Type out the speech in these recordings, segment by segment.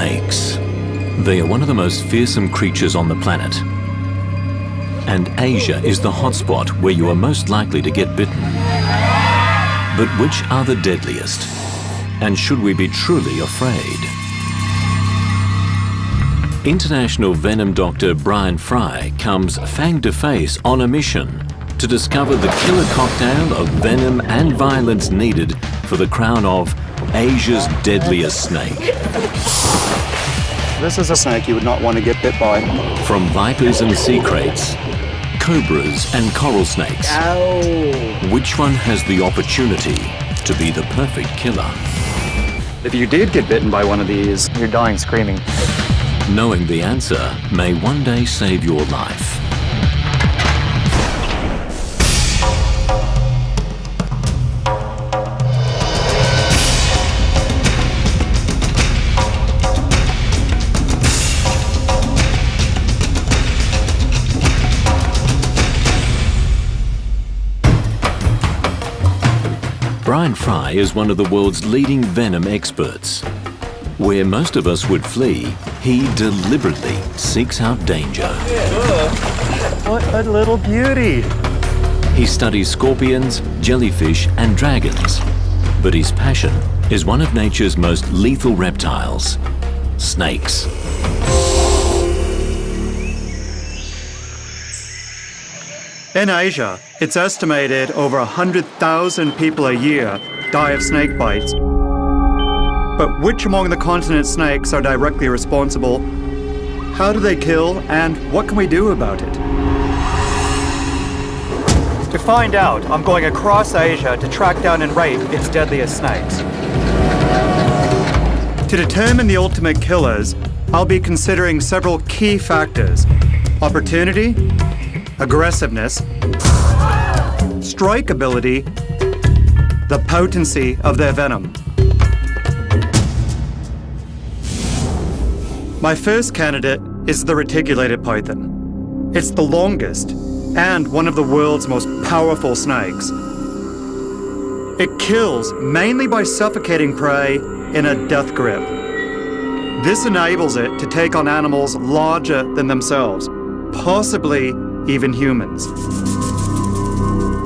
Snakes. They are one of the most fearsome creatures on the planet. And Asia is the hotspot where you are most likely to get bitten. But which are the deadliest? And should we be truly afraid? International venom doctor Brian Fry comes face-to-face on a mission to discover the killer cocktail of venom and violence needed for the crown of Asia's deadliest snake. This is a snake you would not want to get bit by. From vipers and sea kraits, cobras and coral snakes, which one has the opportunity to be the perfect killer? If you did get bitten by one of these, you're dying screaming. Knowing the answer may one day save your life. Brian Fry is one of the world's leading venom experts. Where most of us would flee, he deliberately seeks out danger. What a little beauty! He studies scorpions, jellyfish, and dragons. But his passion is one of nature's most lethal reptiles, snakes. In Asia, it's estimated over 100,000 people a year die of snake bites. But which among the continent snakes are directly responsible? How do they kill, and what can we do about it? To find out, I'm going across Asia to track down and rate its deadliest snakes. To determine the ultimate killers, I'll be considering several key factors: opportunity, aggressiveness, strike ability, the potency of their venom. My first candidate is the reticulated python. It's the longest and one of the world's most powerful snakes. It kills mainly by suffocating prey in a death grip. This enables it to take on animals larger than themselves, possibly even humans.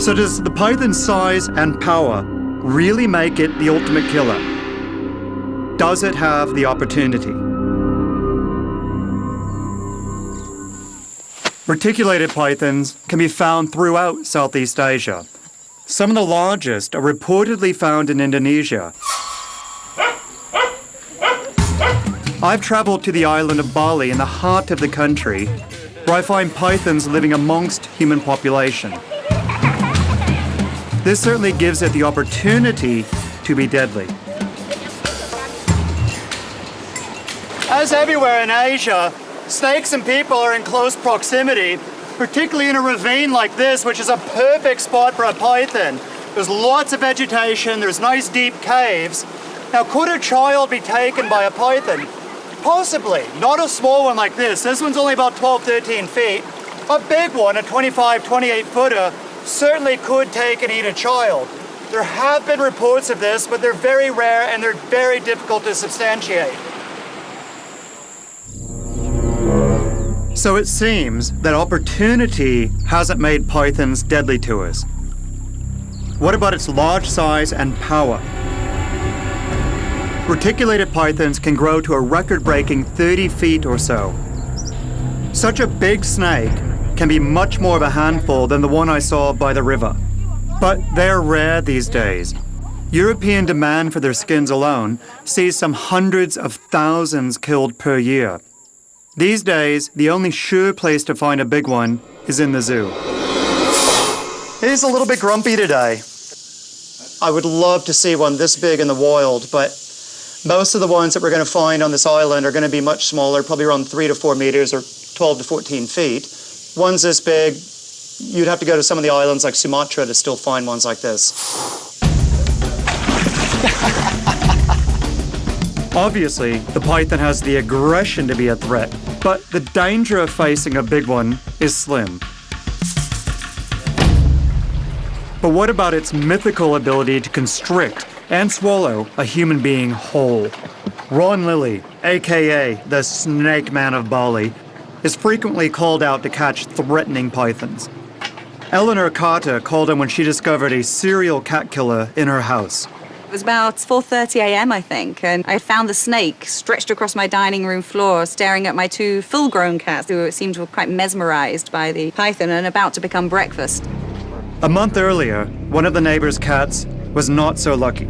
So does the python's size and power really make it the ultimate killer? Does it have the opportunity? Reticulated pythons can be found throughout Southeast Asia. Some of the largest are reportedly found in Indonesia. I've traveled to the island of Bali in the heart of the country, where I find pythons living amongst human population. This certainly gives it the opportunity to be deadly. As everywhere in Asia, snakes and people are in close proximity, particularly in a ravine like this, which is a perfect spot for a python. There's lots of vegetation, there's nice deep caves. Now, could a child be taken by a python? Possibly. Not a small one like this. This one's only about 12, 13 feet. A big one, a 25, 28 footer, certainly could take and eat a child. There have been reports of this, but they're very rare and they're very difficult to substantiate. So it seems that opportunity hasn't made pythons deadly to us. What about its large size and power? Reticulated pythons can grow to a record-breaking 30 feet or so. Such a big snake can be much more of a handful than the one I saw by the river. But they're rare these days. European demand for their skins alone sees some hundreds of thousands killed per year. These days, the only sure place to find a big one is in the zoo. He's a little bit grumpy today. I would love to see one this big in the wild, but most of the ones that we're going to find on this island are going to be much smaller, probably around 3 to 4 meters or 12 to 14 feet. Ones this big, you'd have to go to some of the islands like Sumatra to still find ones like this. Obviously, the python has the aggression to be a threat, but the danger of facing a big one is slim. But what about its mythical ability to constrict and swallow a human being whole? Ron Lilly, aka the Snake Man of Bali, is frequently called out to catch threatening pythons. Eleanor Carter called him when she discovered a serial cat killer in her house. It was about 4:30 a.m., I think, and I found the snake stretched across my dining room floor, staring at my two full-grown cats who seemed quite mesmerized by the python and about to become breakfast. A month earlier, one of the neighbor's cats was not so lucky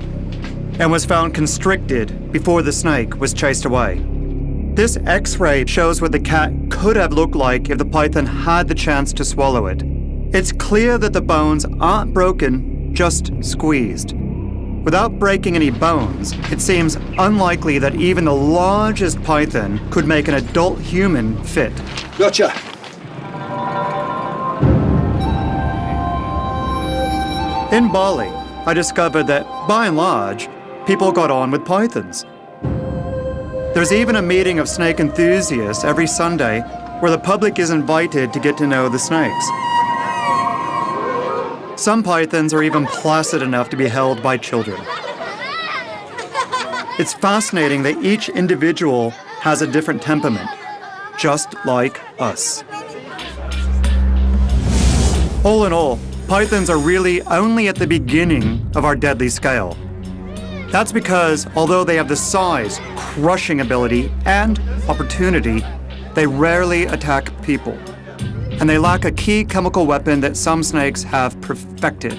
and was found constricted before the snake was chased away. This X-ray shows what the cat could have looked like if the python had the chance to swallow it. It's clear that the bones aren't broken, just squeezed. Without breaking any bones, it seems unlikely that even the largest python could make an adult human fit. Gotcha. In Bali, I discovered that, by and large, people got on with pythons. There's even a meeting of snake enthusiasts every Sunday where the public is invited to get to know the snakes. Some pythons are even placid enough to be held by children. It's fascinating that each individual has a different temperament, just like us. All in all, pythons are really only at the beginning of our deadly scale. That's because, although they have the size, crushing ability, and opportunity, they rarely attack people. And they lack a key chemical weapon that some snakes have perfected: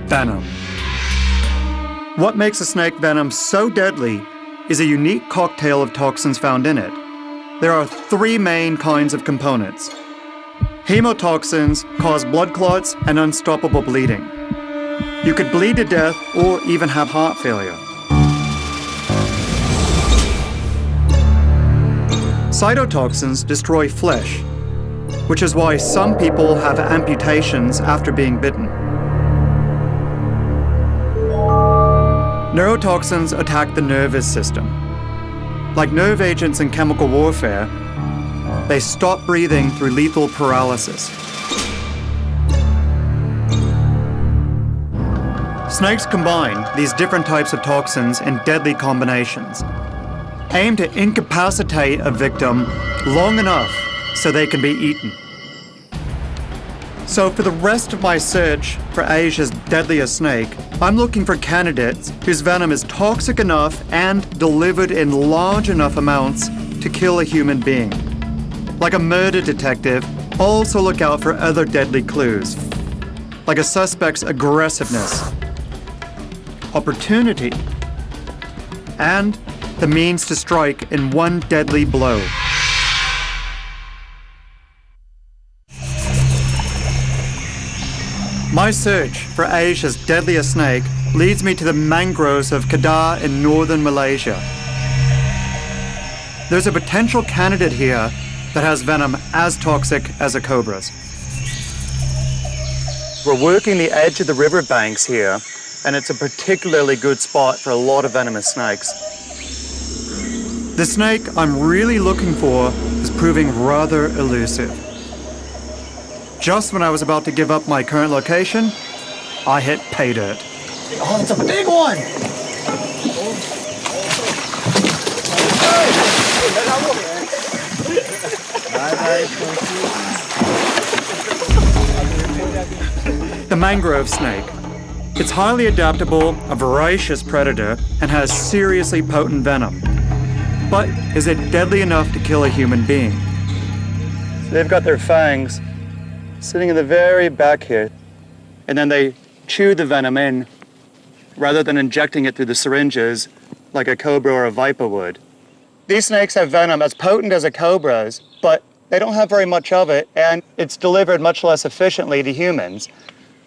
venom. What makes a snake venom so deadly is a unique cocktail of toxins found in it. There are three main kinds of components. Hemotoxins cause blood clots and unstoppable bleeding. You could bleed to death or even have heart failure. Cytotoxins destroy flesh, which is why some people have amputations after being bitten. Neurotoxins attack the nervous system. Like nerve agents in chemical warfare, they stop breathing through lethal paralysis. Snakes combine these different types of toxins in deadly combinations, aimed to incapacitate a victim long enough so they can be eaten. So for the rest of my search for Asia's deadliest snake, I'm looking for candidates whose venom is toxic enough and delivered in large enough amounts to kill a human being. Like a murder detective, also look out for other deadly clues, like a suspect's aggressiveness, opportunity, and the means to strike in one deadly blow. My search for Asia's deadliest snake leads me to the mangroves of Kedah in northern Malaysia. There's a potential candidate here that has venom as toxic as a cobra's. We're working the edge of the riverbanks here, and it's a particularly good spot for a lot of venomous snakes. The snake I'm really looking for is proving rather elusive. Just when I was about to give up my current location, I hit pay dirt. Oh, it's a big one! The mangrove snake. It's highly adaptable, a voracious predator, and has seriously potent venom. But is it deadly enough to kill a human being? So they've got their fangs sitting in the very back here, and then they chew the venom in rather than injecting it through the syringes like a cobra or a viper would. These snakes have venom as potent as a cobra's, but they don't have very much of it, and it's delivered much less efficiently to humans.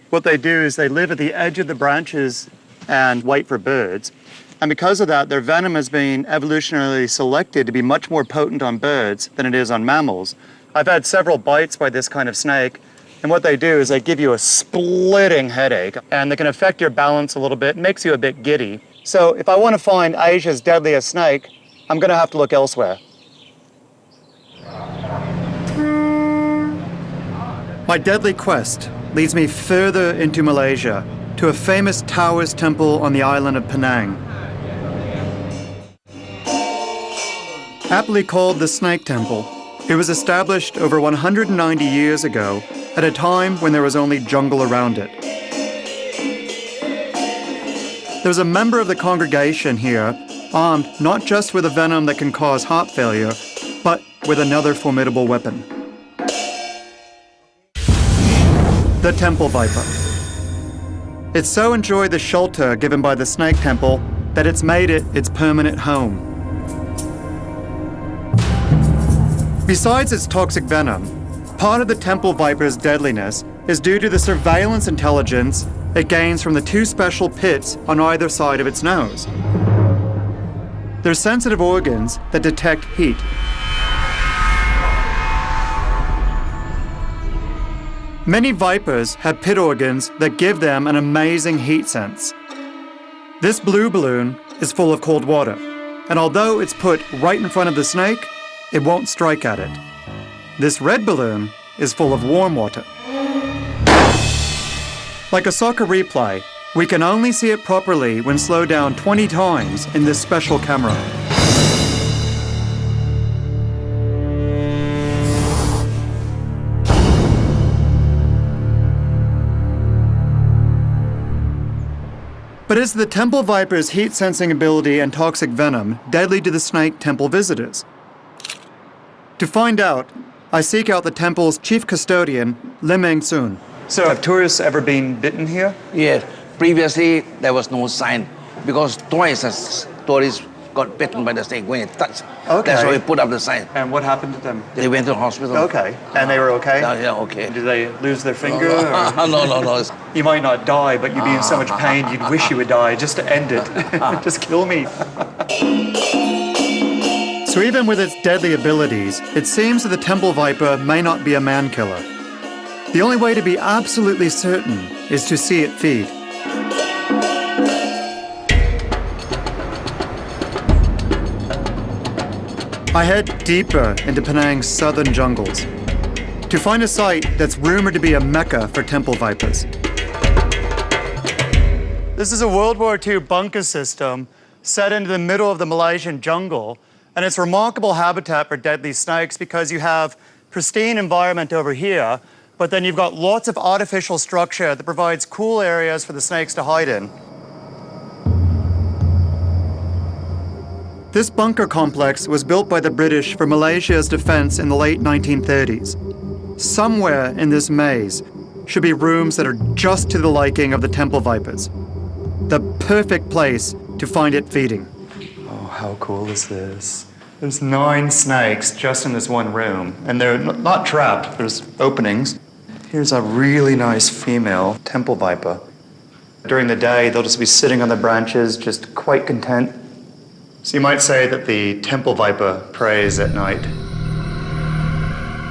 What they do is they live at the edge of the branches and wait for birds. And because of that, their venom has been evolutionarily selected to be much more potent on birds than it is on mammals. I've had several bites by this kind of snake, and what they do is they give you a splitting headache, and they can affect your balance a little bit, makes you a bit giddy. So if I want to find Asia's deadliest snake, I'm going to have to look elsewhere. My deadly quest leads me further into Malaysia, to a famous Taoist temple on the island of Penang. Aptly called the Snake Temple, it was established over 190 years ago at a time when there was only jungle around it. There's a member of the congregation here armed not just with a venom that can cause heart failure, but with another formidable weapon. The Temple Viper. It so enjoyed the shelter given by the Snake Temple that it's made it its permanent home. Besides its toxic venom, part of the Temple Viper's deadliness is due to the surveillance intelligence it gains from the two special pits on either side of its nose. They're sensitive organs that detect heat. Many vipers have pit organs that give them an amazing heat sense. This blue balloon is full of cold water, and although it's put right in front of the snake, it won't strike at it. This red balloon is full of warm water. Like a soccer replay, we can only see it properly when slowed down 20 times in this special camera. But is the Temple Viper's heat-sensing ability and toxic venom deadly to the Snake Temple visitors? To find out, I seek out the temple's chief custodian, Lim Soon. So, have tourists ever been bitten here? Yes. Previously, there was no sign because twice tourists got bitten by the snake when it touched. Okay. That's why we put up the sign. And what happened to them? They went to the hospital. Okay. And they were okay? Yeah, okay. Did they lose their finger? No. You might not die, but you'd be in so much pain you'd wish you would die just to end it. Just kill me. So even with its deadly abilities, it seems that the Temple Viper may not be a man killer. The only way to be absolutely certain is to see it feed. I head deeper into Penang's southern jungles to find a site that's rumored to be a mecca for temple vipers. This is a World War II bunker system set into the middle of the Malaysian jungle, and it's remarkable habitat for deadly snakes because you have pristine environment over here, but then you've got lots of artificial structure that provides cool areas for the snakes to hide in. This bunker complex was built by the British for Malaysia's defense in the late 1930s. Somewhere in this maze should be rooms that are just to the liking of the temple vipers. The perfect place to find it feeding. Oh, how cool is this? There's 9 snakes just in this one room, and they're not trapped, there's openings. Here's a really nice female temple viper. During the day, they'll just be sitting on the branches, just quite content. So you might say that the temple viper preys at night.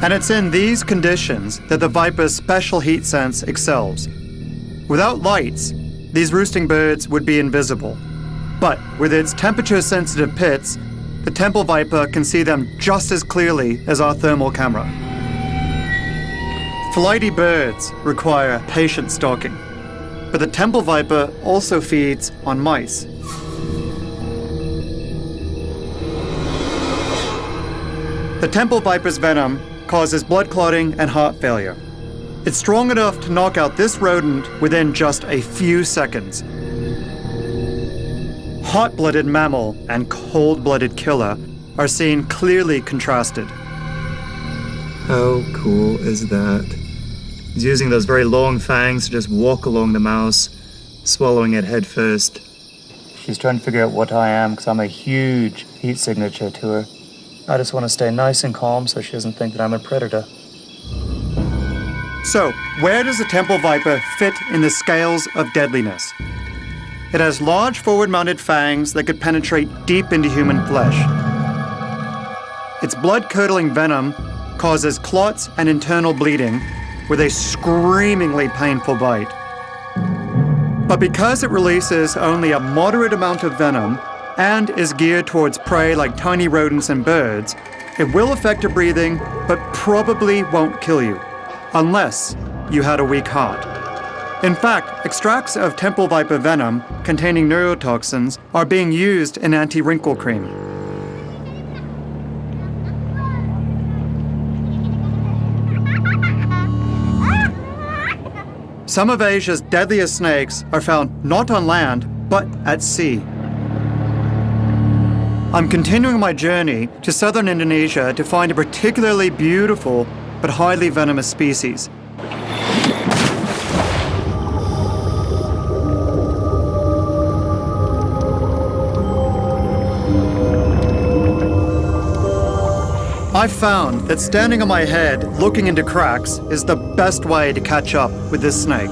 And it's in these conditions that the viper's special heat sense excels. Without lights, these roosting birds would be invisible. But with its temperature-sensitive pits, the temple viper can see them just as clearly as our thermal camera. Flighty birds require patient stalking, but the temple viper also feeds on mice. The temple viper's venom causes blood clotting and heart failure. It's strong enough to knock out this rodent within just a few seconds. Hot-blooded mammal and cold-blooded killer are seen clearly contrasted. How cool is that? He's using those very long fangs to just walk along the mouse, swallowing it head first. She's trying to figure out what I am because I'm a huge heat signature to her. I just want to stay nice and calm so she doesn't think that I'm a predator. So, where does the temple viper fit in the scales of deadliness? It has large forward-mounted fangs that could penetrate deep into human flesh. Its blood-curdling venom causes clots and internal bleeding with a screamingly painful bite. But because it releases only a moderate amount of venom and is geared towards prey like tiny rodents and birds, it will affect your breathing, but probably won't kill you, unless you had a weak heart. In fact, extracts of temple viper venom containing neurotoxins are being used in anti-wrinkle cream. Some of Asia's deadliest snakes are found not on land, but at sea. I'm continuing my journey to southern Indonesia to find a particularly beautiful but highly venomous species. I've found that standing on my head, looking into cracks, is the best way to catch up with this snake.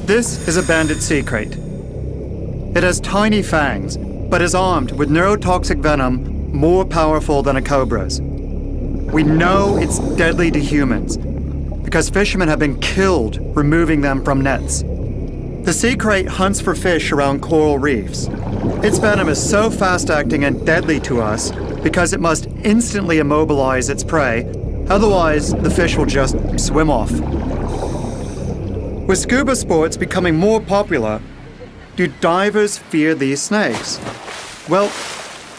This is a banded sea crate. It has tiny fangs, but is armed with neurotoxic venom more powerful than a cobra's. We know it's deadly to humans because fishermen have been killed removing them from nets. The sea crate hunts for fish around coral reefs. Its venom is so fast-acting and deadly to us because it must instantly immobilize its prey, otherwise the fish will just swim off. With scuba sports becoming more popular, do divers fear these snakes? Well,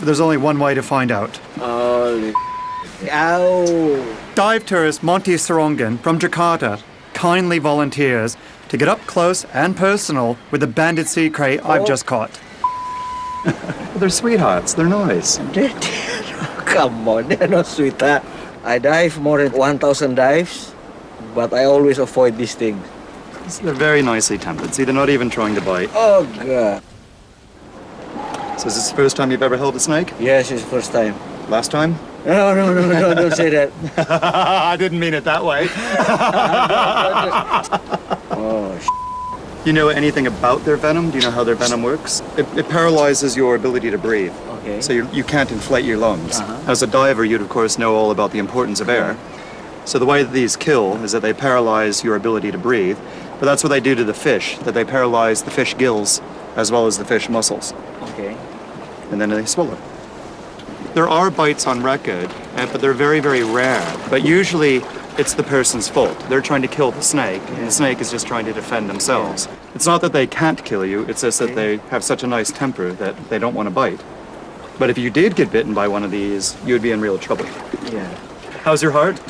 there's only one way to find out. Holy ow. Dive tourist Monty Sarongan from Jakarta kindly volunteers to get up close and personal with the banded sea crate I've just caught. They're sweethearts. They're nice. Come on, they're not sweetheart. I dive more than 1,000 dives, but I always avoid these things. They're very nicely tempered. See, they're not even trying to bite. Oh, God. So is this the first time you've ever held a snake? Yes, it's the first time. Last time? No, don't say that. I didn't mean it that way. Oh, You know anything about their venom? Do you know how their venom works? It paralyzes your ability to breathe. Okay. So you can't inflate your lungs. As a diver, you'd of course know all about the importance of air. So the way that these kill is that they paralyze your ability to breathe. But that's what they do to the fish, that they paralyze the fish gills as well as the fish muscles. okay. And then they swallow. There are bites on record, but they're very, very rare. But usually it's the person's fault. They're trying to kill the snake, and the snake is just trying to defend themselves. It's not that they can't kill you, it's just that they have such a nice temper that they don't want to bite. But if you did get bitten by one of these, you would be in real trouble. Yeah. How's your heart?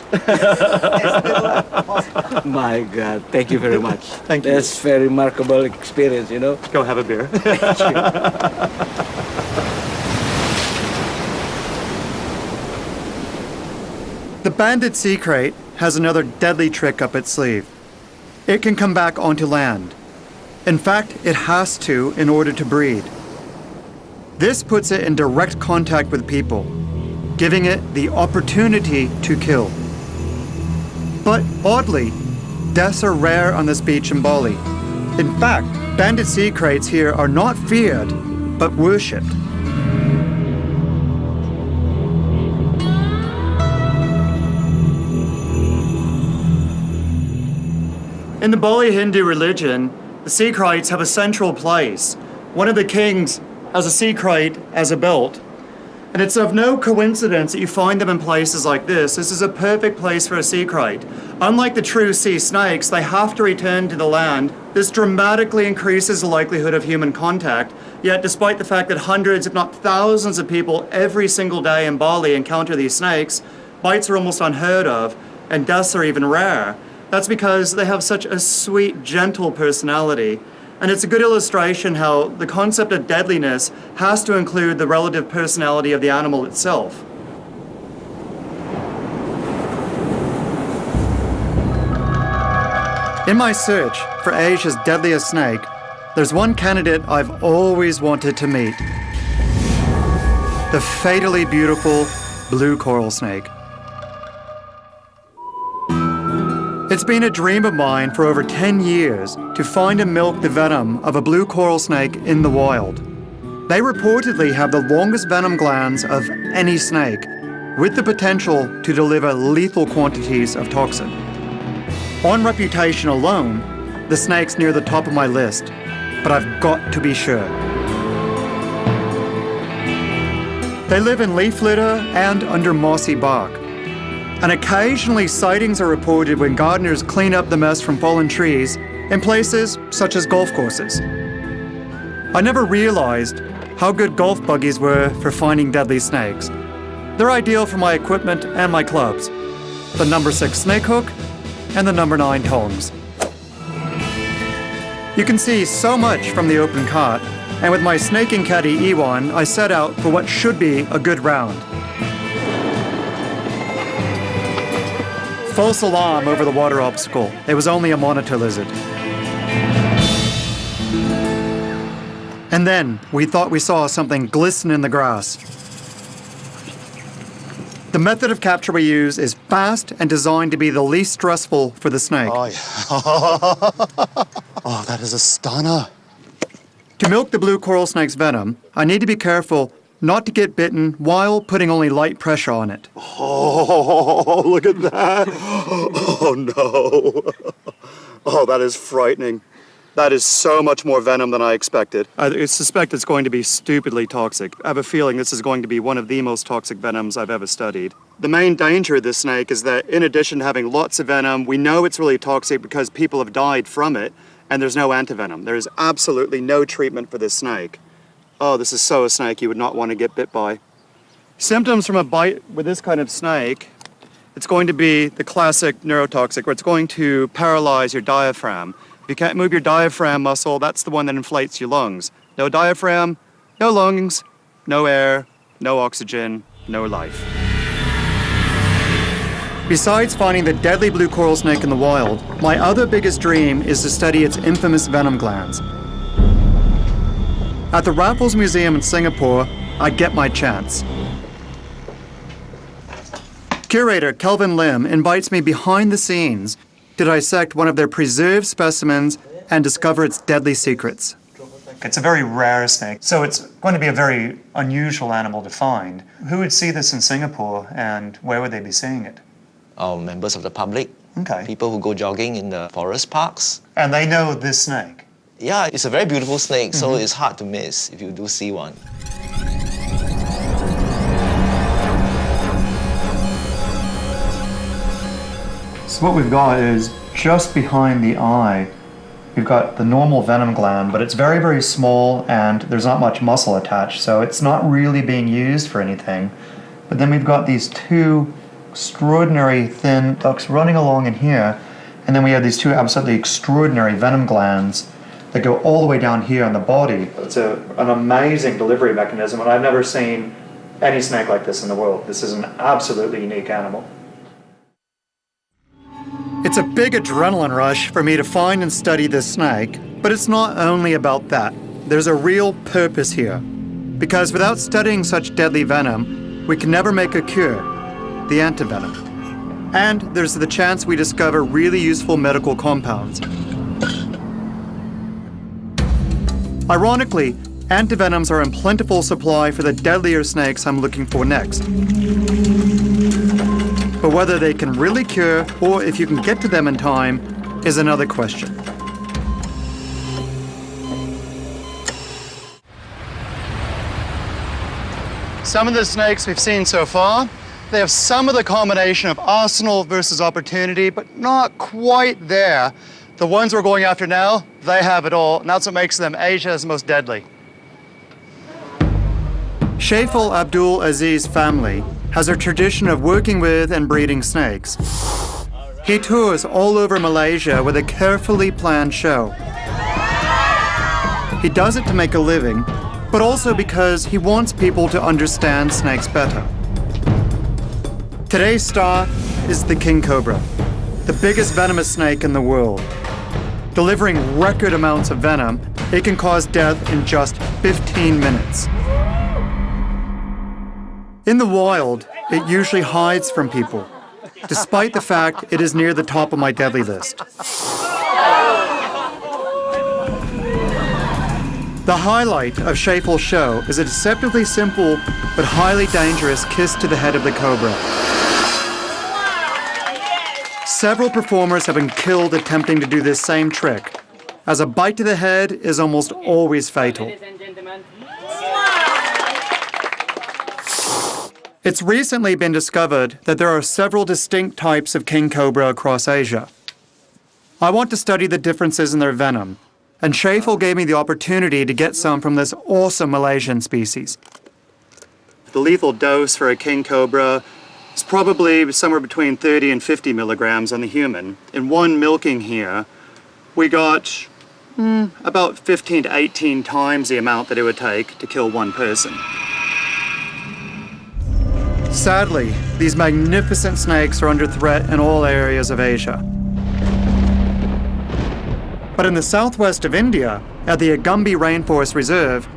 My God, thank you very much. Thank you. That's very remarkable experience, you know. Go have a beer. The banded sea crate has another deadly trick up its sleeve. It can come back onto land. In fact, it has to in order to breed. This puts it in direct contact with people, giving it the opportunity to kill. But oddly, deaths are rare on this beach in Bali. In fact, banded sea crates here are not feared, but worshipped. In the Bali Hindu religion, the sea crates have a central place. One of the kings has a sea crate as a belt. And it's of no coincidence that you find them in places like this. This is a perfect place for a sea crate. Unlike the true sea snakes, they have to return to the land. This dramatically increases the likelihood of human contact. Yet, despite the fact that hundreds, if not thousands of people every single day in Bali encounter these snakes, bites are almost unheard of, and deaths are even rare. That's because they have such a sweet, gentle personality. And it's a good illustration how the concept of deadliness has to include the relative personality of the animal itself. In my search for Asia's deadliest snake, there's one candidate I've always wanted to meet. The fatally beautiful blue coral snake. It's been a dream of mine for over 10 years to find and milk the venom of a blue coral snake in the wild. They reportedly have the longest venom glands of any snake, with the potential to deliver lethal quantities of toxin. On reputation alone, the snake's near the top of my list, but I've got to be sure. They live in leaf litter and under mossy bark. And occasionally sightings are reported when gardeners clean up the mess from fallen trees in places such as golf courses. I never realized how good golf buggies were for finding deadly snakes. They're ideal for my equipment and my clubs, the number 6 snake hook and the number 9 tongs. You can see so much from the open cart, and with my snaking caddy Ewan, I set out for what should be a good round. False alarm over the water obstacle. It was only a monitor lizard. And then we thought we saw something glisten in the grass. The method of capture we use is fast and designed to be the least stressful for the snake. Oh, yeah. Oh, that is a stunner. To milk the blue coral snake's venom, I need to be careful not to get bitten while putting only light pressure on it. Oh, look at that. Oh, no. Oh, that is frightening. That is so much more venom than I expected. I suspect it's going to be stupidly toxic. I have a feeling this is going to be one of the most toxic venoms I've ever studied. The main danger of this snake is that in addition to having lots of venom, we know it's really toxic because people have died from it, and there's no antivenom. There is absolutely no treatment for this snake. Oh, this is so a snake you would not want to get bit by. Symptoms from a bite with this kind of snake, it's going to be the classic neurotoxic, where it's going to paralyze your diaphragm. If you can't move your diaphragm muscle, that's the one that inflates your lungs. No diaphragm, no lungs, no air, no oxygen, no life. Besides finding the deadly blue coral snake in the wild, my other biggest dream is to study its infamous venom glands. At the Raffles Museum in Singapore, I get my chance. Curator Kelvin Lim invites me behind the scenes to dissect one of their preserved specimens and discover its deadly secrets. It's a very rare snake, so it's going to be a very unusual animal to find. Who would see this in Singapore, and where would they be seeing it? Members of the public, Okay. people who go jogging in the forest parks. And they know this snake? Yeah, it's a very beautiful snake, so it's hard to miss if you do see one. So what we've got is just behind the eye, we've got the normal venom gland, but it's very, very small and there's not much muscle attached, so it's not really being used for anything. But then we've got these two extraordinary thin ducts running along in here, and then we have these two absolutely extraordinary venom glands that go all the way down here on the body. It's an amazing delivery mechanism, and I've never seen any snake like this in the world. This is an absolutely unique animal. It's a big adrenaline rush for me to find and study this snake, but it's not only about that. There's a real purpose here. Because without studying such deadly venom, we can never make a cure, the antivenom. And there's the chance we discover really useful medical compounds. Ironically, antivenoms are in plentiful supply for the deadlier snakes I'm looking for next. But whether they can really cure, or if you can get to them in time, is another question. Some of the snakes we've seen so far, they have some of the combination of arsenal versus opportunity, but not quite there. The ones we're going after now, they have it all, and that's what makes them Asia's most deadly. Shaiful Abdul Aziz family has a tradition of working with and breeding snakes. He tours all over Malaysia with a carefully planned show. He does it to make a living, but also because he wants people to understand snakes better. Today's star is the king cobra, the biggest venomous snake in the world. Delivering record amounts of venom, it can cause death in just 15 minutes. In the wild, it usually hides from people, despite the fact it is near the top of my deadly list. The highlight of Shaiful's show is a deceptively simple but highly dangerous kiss to the head of the cobra. Several performers have been killed attempting to do this same trick, as a bite to the head is almost always fatal. It's recently been discovered that there are several distinct types of king cobra across Asia. I want to study the differences in their venom, and Schafel gave me the opportunity to get some from this awesome Malaysian species. The lethal dose for a king cobra is probably somewhere between 30 and 50 milligrams on the human. In one milking here, we got about 15 to 18 times the amount that it would take to kill one person. Sadly, these magnificent snakes are under threat in all areas of Asia. But in the southwest of India, at the Agumbi Rainforest Reserve,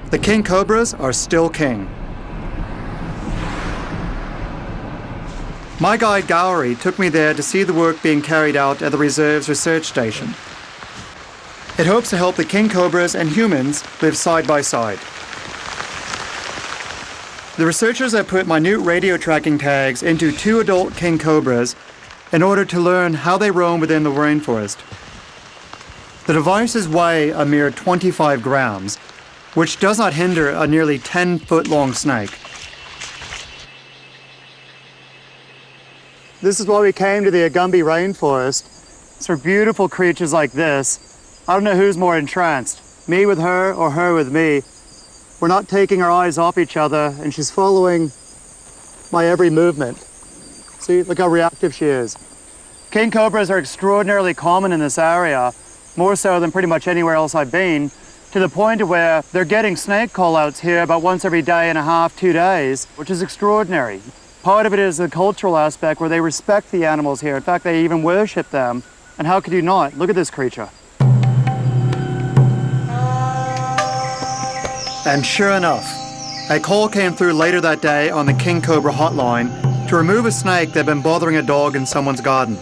the king cobras are still king. My guide Gowrie took me there to see the work being carried out at the reserve's research station. It hopes to help the king cobras and humans live side by side. The researchers have put minute radio tracking tags into 2 adult king cobras in order to learn how they roam within the rainforest. The devices weigh a mere 25 grams, which does not hinder a nearly 10-foot-long snake. This is why we came to the Agumbi Rainforest. It's for beautiful creatures like this. I don't know who's more entranced, me with her or her with me. We're not taking our eyes off each other, and she's following my every movement. See, look how reactive she is. King cobras are extraordinarily common in this area, more so than pretty much anywhere else I've been, to the point of where they're getting snake call-outs here about once every day and a half, 2 days, which is extraordinary. Part of it is the cultural aspect where they respect the animals here. In fact, they even worship them. And how could you not? Look at this creature. And sure enough, a call came through later that day on the King Cobra hotline to remove a snake that had been bothering a dog in someone's garden.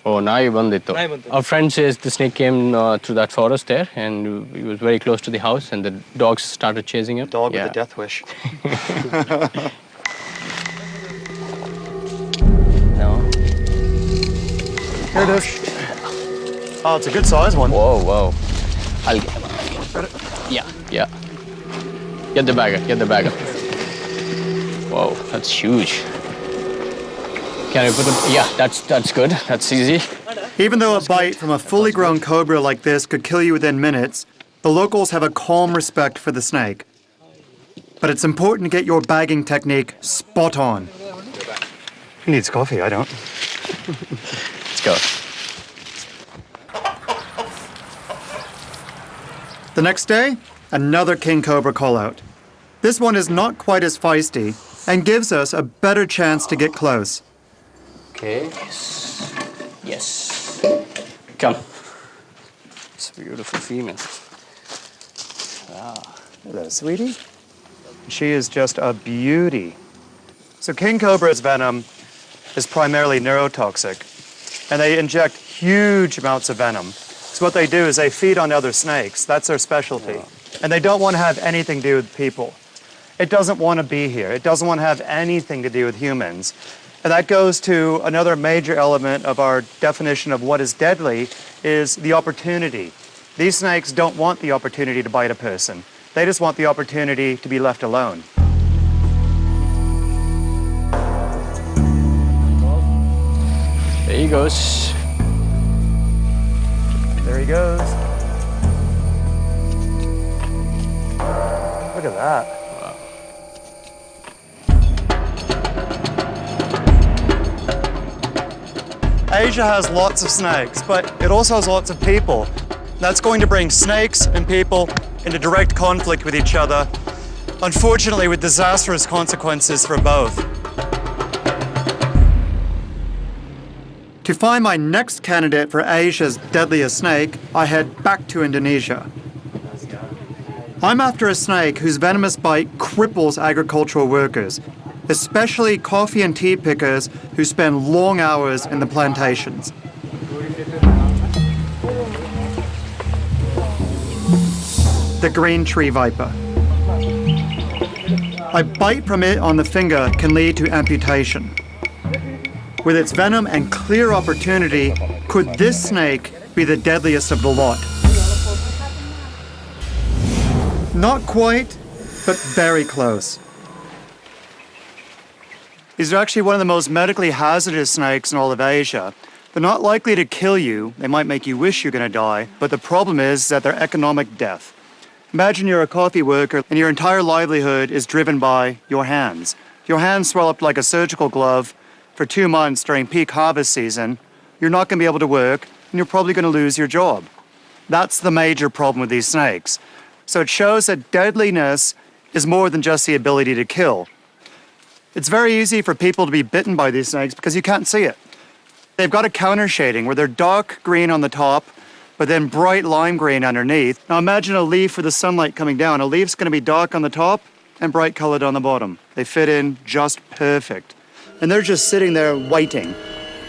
Oh, nayi bandittu. Our friend says the snake came through that forest there, and he was very close to the house, and the dogs started chasing him. Dog with a death wish. No. Here it is. Oh, it's a good size one. Whoa, whoa. I'll get Yeah. Get the bagger. Whoa, that's huge. Can I put it? Yeah, that's good. That's easy. Even though a bite from a fully grown cobra like this could kill you within minutes, the locals have a calm respect for the snake. But it's important to get your bagging technique spot on. He needs coffee, I don't. Let's go. The next day, another king cobra call-out. This one is not quite as feisty and gives us a better chance to get close. Okay. Yes. Come. It's a beautiful female. Ah. Hello, sweetie. She is just a beauty. So king cobra's venom is primarily neurotoxic, and they inject huge amounts of venom. So what they do is they feed on other snakes. That's their specialty. Wow. And they don't want to have anything to do with people. It doesn't want to be here. It doesn't want to have anything to do with humans. And that goes to another major element of our definition of what is deadly, is the opportunity. These snakes don't want the opportunity to bite a person. They just want the opportunity to be left alone. There he goes. There he goes. Look at that. Wow. Asia has lots of snakes, but it also has lots of people. That's going to bring snakes and people into direct conflict with each other, unfortunately with disastrous consequences for both. To find my next candidate for Asia's deadliest snake, I head back to Indonesia. I'm after a snake whose venomous bite cripples agricultural workers, especially coffee and tea pickers who spend long hours in the plantations. The green tree viper. A bite from it on the finger can lead to amputation. With its venom and clear opportunity, could this snake be the deadliest of the lot? Not quite, but very close. These are actually one of the most medically hazardous snakes in all of Asia. They're not likely to kill you. They might make you wish you're going to die, but the problem is that they're economic death. Imagine you're a coffee worker and your entire livelihood is driven by your hands. Your hands swell up like a surgical glove for 2 months during peak harvest season. You're not going to be able to work and you're probably going to lose your job. That's the major problem with these snakes. So it shows that deadliness is more than just the ability to kill. It's very easy for people to be bitten by these snakes because you can't see it. They've got a counter shading where they're dark green on the top, but then bright lime green underneath. Now imagine a leaf with the sunlight coming down. A leaf's going to be dark on the top and bright colored on the bottom. They fit in just perfect. And they're just sitting there waiting.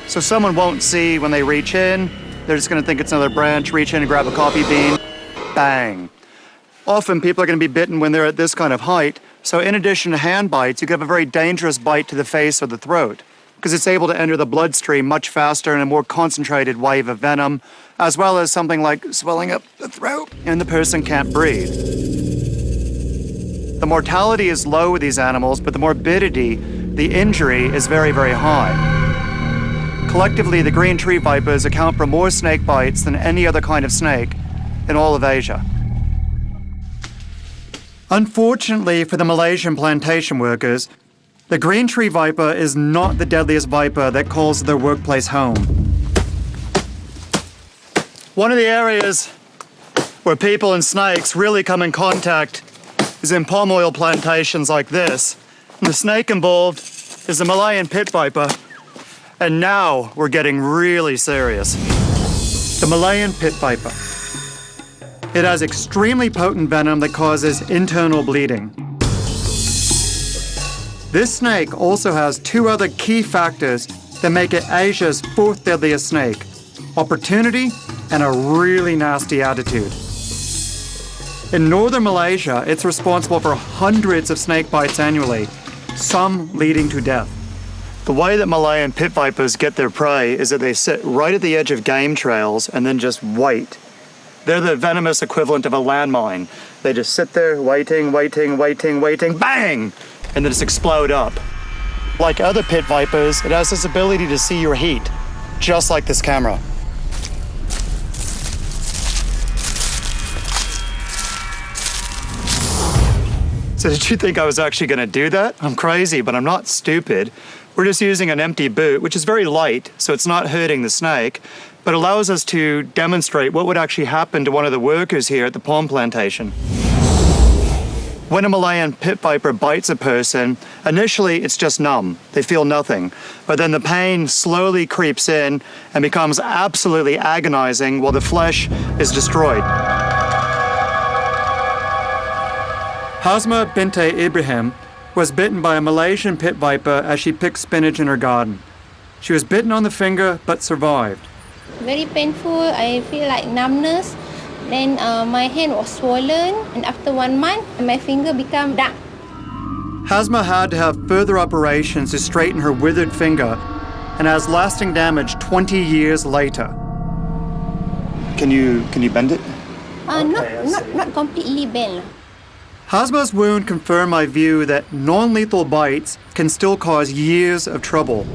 So someone won't see when they reach in. They're just going to think it's another branch, reach in and grab a coffee bean. Bang. Often people are going to be bitten when they're at this kind of height. So in addition to hand bites, you can have a very dangerous bite to the face or the throat because it's able to enter the bloodstream much faster in a more concentrated wave of venom, as well as something like swelling up the throat and the person can't breathe. The mortality is low with these animals, but the morbidity, the injury is very, very high. Collectively, the green tree vipers account for more snake bites than any other kind of snake in all of Asia. Unfortunately for the Malaysian plantation workers, the green tree viper is not the deadliest viper that calls their workplace home. One of the areas where people and snakes really come in contact is in palm oil plantations like this. And the snake involved is the Malayan pit viper. And now we're getting really serious. The Malayan pit viper. It has extremely potent venom that causes internal bleeding. This snake also has 2 other key factors that make it Asia's 4th deadliest snake: opportunity and a really nasty attitude. In northern Malaysia, it's responsible for hundreds of snake bites annually, some leading to death. The way that Malayan pit vipers get their prey is that they sit right at the edge of game trails and then just wait. They're the venomous equivalent of a landmine. They just sit there waiting, bang! And then just explode up. Like other pit vipers, it has this ability to see your heat, just like this camera. So did you think I was actually going to do that? I'm crazy, but I'm not stupid. We're just using an empty boot, which is very light, so it's not hurting the snake, but allows us to demonstrate what would actually happen to one of the workers here at the palm plantation. When a Malayan pit viper bites a person, initially it's just numb. They feel nothing. But then the pain slowly creeps in and becomes absolutely agonizing while the flesh is destroyed. Hasma Binte Ibrahim was bitten by a Malaysian pit viper as she picked spinach in her garden. She was bitten on the finger but survived. Very painful. I feel like numbness. Then my hand was swollen, and after 1 month, my finger became dark. Hasma had to have further operations to straighten her withered finger and has lasting damage 20 years later. Can you bend it? Not completely bent. Hasma's wound confirmed my view that non-lethal bites can still cause years of trouble.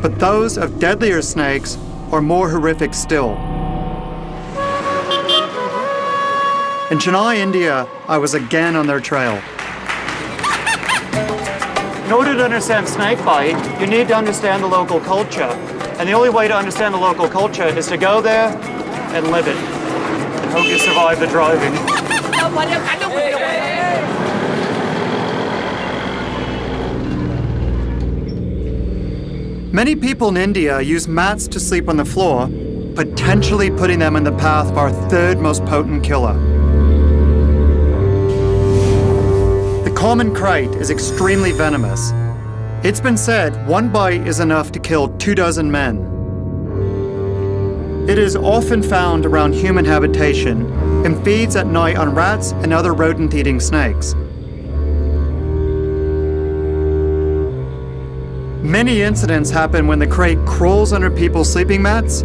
But those of deadlier snakes are more horrific still. In Chennai, India, I was again on their trail. In order to understand snakebite, you need to understand the local culture. And the only way to understand the local culture is to go there and live it. And hope you survive the driving. Many people in India use mats to sleep on the floor, potentially putting them in the path of our 3rd most potent killer. The common krait is extremely venomous. It's been said 1 bite is enough to kill 24 men. It is often found around human habitation and feeds at night on rats and other rodent-eating snakes. Many incidents happen when the krait crawls under people's sleeping mats,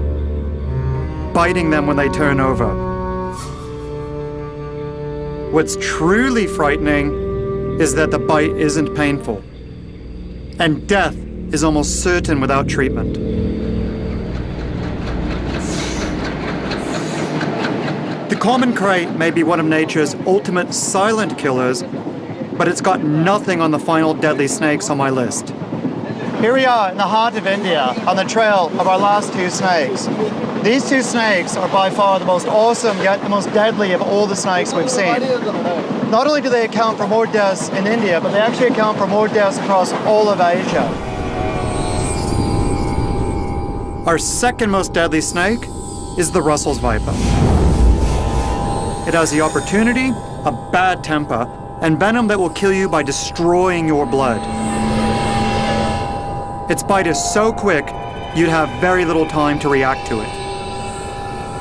biting them when they turn over. What's truly frightening is that the bite isn't painful. and death is almost certain without treatment. The common krait may be one of nature's ultimate silent killers, but it's got nothing on the final deadly snakes on my list. Here we are in the heart of India, on the trail of our last two snakes. These two snakes are by far the most awesome, yet the most deadly of all the snakes we've seen. Not only do they account for more deaths in India, but they actually account for more deaths across all of Asia. Our second most deadly snake is the Russell's viper. It has the opportunity, a bad temper, and venom that will kill you by destroying your blood. Its bite is so quick, you'd have very little time to react to it.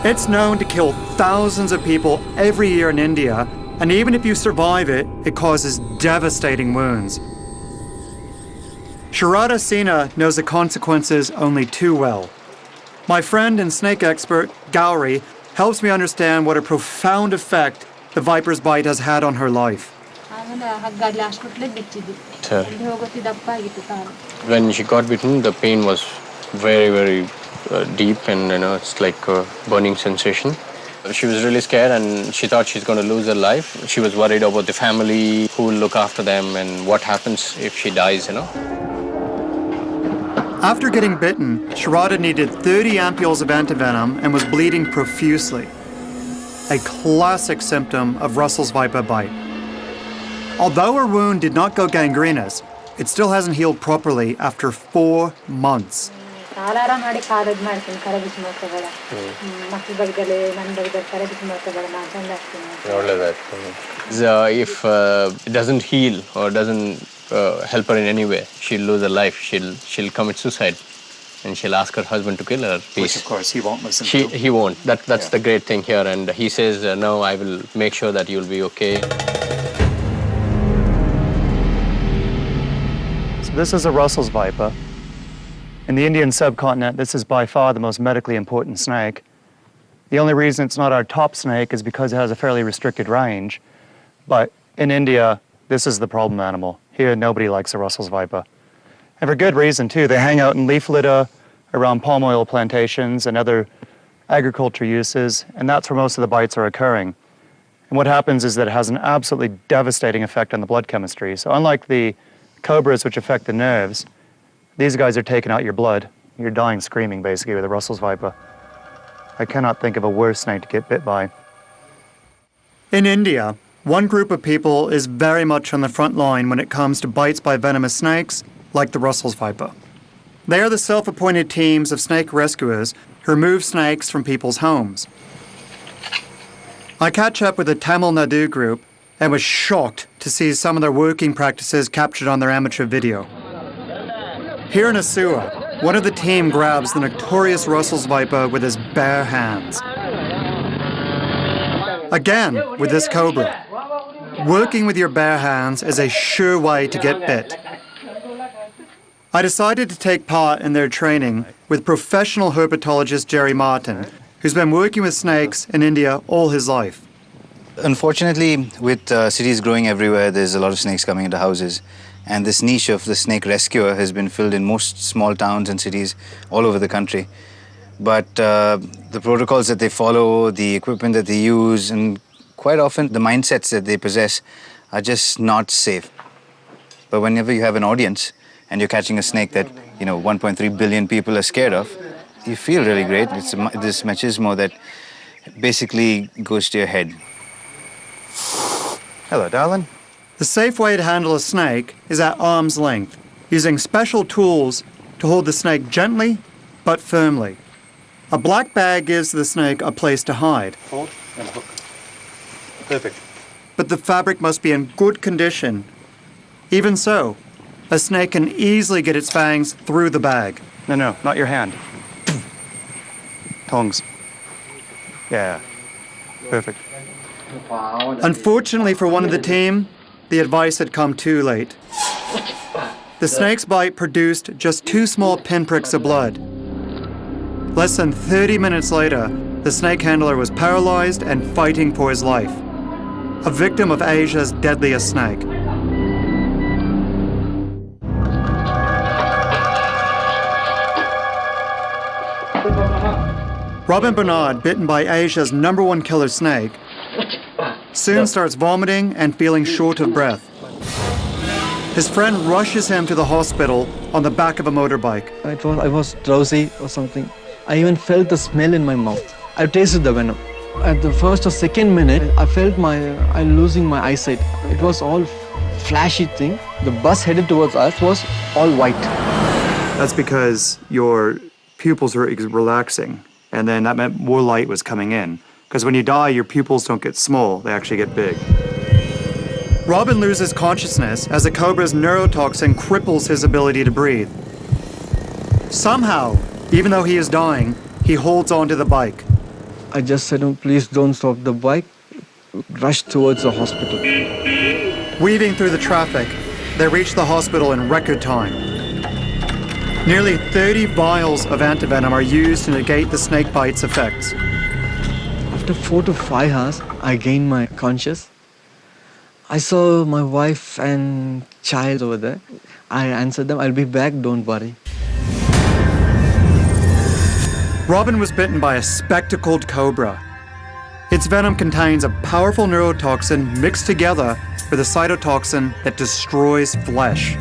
It's known to kill thousands of people every year in India, and even if you survive it, it causes devastating wounds. Sharada Sina knows the consequences only too well. My friend and snake expert, Gauri, helps me understand what a profound effect the viper's bite has had on her life. When she got bitten, the pain was very, very deep, and it's like a burning sensation. She was really scared, and she thought she's going to lose her life. She was worried about the family, who will look after them, and what happens if she dies, After getting bitten, Sharada needed 30 ampules of antivenom and was bleeding profusely. A classic symptom of Russell's viper bite. Although her wound did not go gangrenous, it still hasn't healed properly after 4 months. If it doesn't heal or doesn't help her in any way, she'll lose her life. She'll commit suicide, and she'll ask her husband to kill her. Which, of course, he won't listen to. He won't. That's the great thing here, and he says, no, I will make sure that you'll be okay. So this is a Russell's viper. In the Indian subcontinent, this is by far the most medically important snake. The only reason it's not our top snake is because it has a fairly restricted range. But in India, this is the problem animal. Here, nobody likes a Russell's viper. And for good reason, too. They hang out in leaf litter around palm oil plantations and other agriculture uses, and that's where most of the bites are occurring. And what happens is that it has an absolutely devastating effect on the blood chemistry. So unlike the cobras, which affect the nerves, these guys are taking out your blood. You're dying screaming, basically, with a Russell's viper. I cannot think of a worse snake to get bit by. In India, one group of people is very much on the front line when it comes to bites by venomous snakes, like the Russell's viper. They are the self-appointed teams of snake rescuers who remove snakes from people's homes. I catch up with the Tamil Nadu group and was shocked to see some of their working practices captured on their amateur video. Here in a sewer, one of the team grabs the notorious Russell's viper with his bare hands. Again, with this cobra. Working with your bare hands is a sure way to get bit. I decided to take part in their training with professional herpetologist Jerry Martin, who's been working with snakes in India all his life. Unfortunately, with cities growing everywhere, there's a lot of snakes coming into houses. And this niche of the snake rescuer has been filled in most small towns and cities all over the country. But the protocols that they follow, the equipment that they use, and quite often the mindsets that they possess are just not safe. But whenever you have an audience and you're catching a snake that 1.3 billion people are scared of, you feel really great. It's this machismo that basically goes to your head. Hello, darling. The safe way to handle a snake is at arm's length, using special tools to hold the snake gently but firmly. A black bag gives the snake a place to hide. Hold and hook. Perfect. But the fabric must be in good condition. Even so, a snake can easily get its fangs through the bag. No, not your hand. Tongs. Yeah, perfect. Unfortunately for one of the team, the advice had come too late. The snake's bite produced just 2 small pinpricks of blood. Less than 30 minutes later, the snake handler was paralyzed and fighting for his life. A victim of Asia's deadliest snake. Robin Bernard, bitten by Asia's #1 killer snake, soon starts vomiting and feeling short of breath. His friend rushes him to the hospital on the back of a motorbike. I was drowsy or something. I even felt the smell in my mouth. I tasted the venom. At the first or second minute, I felt I losing my eyesight. It was all flashy thing. The bus headed towards us was all white. That's because your pupils were relaxing, and then that meant more light was coming in. Because when you die, your pupils don't get small, they actually get big. Robin loses consciousness as the cobra's neurotoxin cripples his ability to breathe. Somehow, even though he is dying, he holds onto the bike. I just said, "Oh, please don't stop the bike." Rushed towards the hospital. Weaving through the traffic, they reach the hospital in record time. Nearly 30 vials of antivenom are used to negate the snake bite's effects. After 4 to 5 hours, I gained my conscious. I saw my wife and child over there. I answered them, "I'll be back, don't worry." Robin was bitten by a spectacled cobra. Its venom contains a powerful neurotoxin mixed together with a cytotoxin that destroys flesh.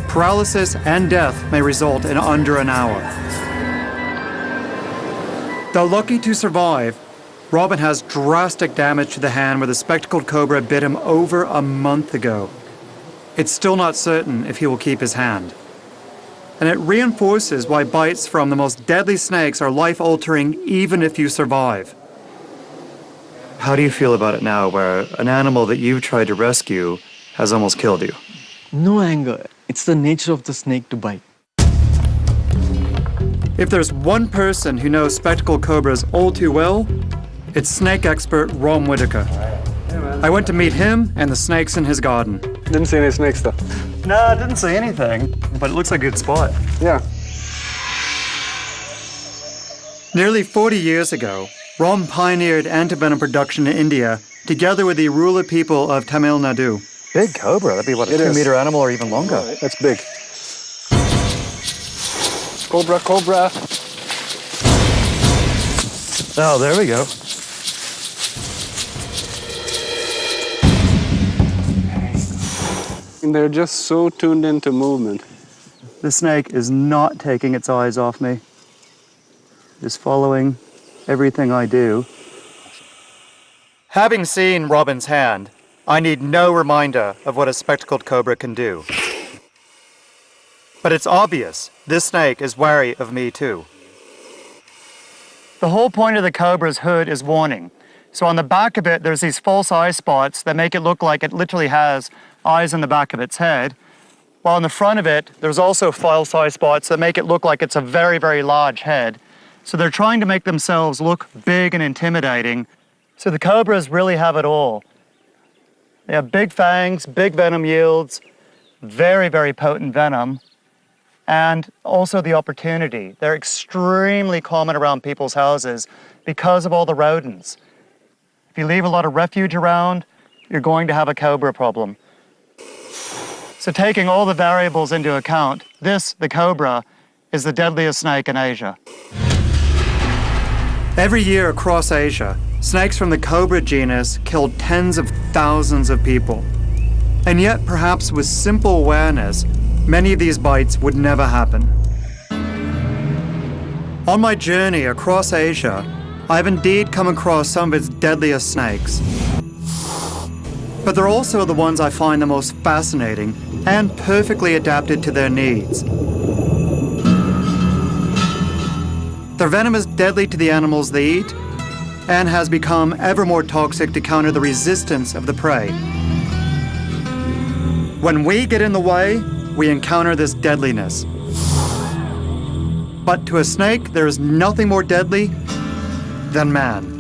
Paralysis and death may result in under an hour. Though lucky to survive, Robin has drastic damage to the hand where the spectacled cobra bit him over a month ago. It's still not certain if he will keep his hand. And it reinforces why bites from the most deadly snakes are life-altering even if you survive. How do you feel about it now, where an animal that you've tried to rescue has almost killed you? No anger. It's the nature of the snake to bite. If there's one person who knows spectacled cobras all too well, it's snake expert Ron Whitaker. I went to meet him and the snakes in his garden. Didn't see any snakes though. No, I didn't say anything, but it looks like a good spot. Yeah. Nearly 40 years ago, Ron pioneered antivenom production in India together with the rural people of Tamil Nadu. Big cobra, that'd be what, a It 2-meter is. animal or even longer. That's big. Cobra, cobra. Oh, there we go. And they're just so tuned into movement. The snake is not taking its eyes off me. Just following everything I do. Having seen Robin's hand, I need no reminder of what a spectacled cobra can do. But it's obvious this snake is wary of me too. The whole point of the cobra's hood is warning. So on the back of it, there's these false eye spots that make it look like it literally has eyes in the back of its head. While on the front of it, there's also false eye spots that make it look like it's a very, very large head. So they're trying to make themselves look big and intimidating. So the cobras really have it all. They have big fangs, big venom yields, very, very potent venom, and also the opportunity. They're extremely common around people's houses because of all the rodents. If you leave a lot of refuge around, you're going to have a cobra problem. So taking all the variables into account, the cobra, is the deadliest snake in Asia. Every year across Asia, snakes from the cobra genus killed tens of thousands of people. And yet, perhaps with simple awareness, many of these bites would never happen. On my journey across Asia, I've indeed come across some of its deadliest snakes. But they're also the ones I find the most fascinating and perfectly adapted to their needs. Their venom is deadly to the animals they eat and has become ever more toxic to counter the resistance of the prey. When we get in the way, we encounter this deadliness. But to a snake, there is nothing more deadly than man.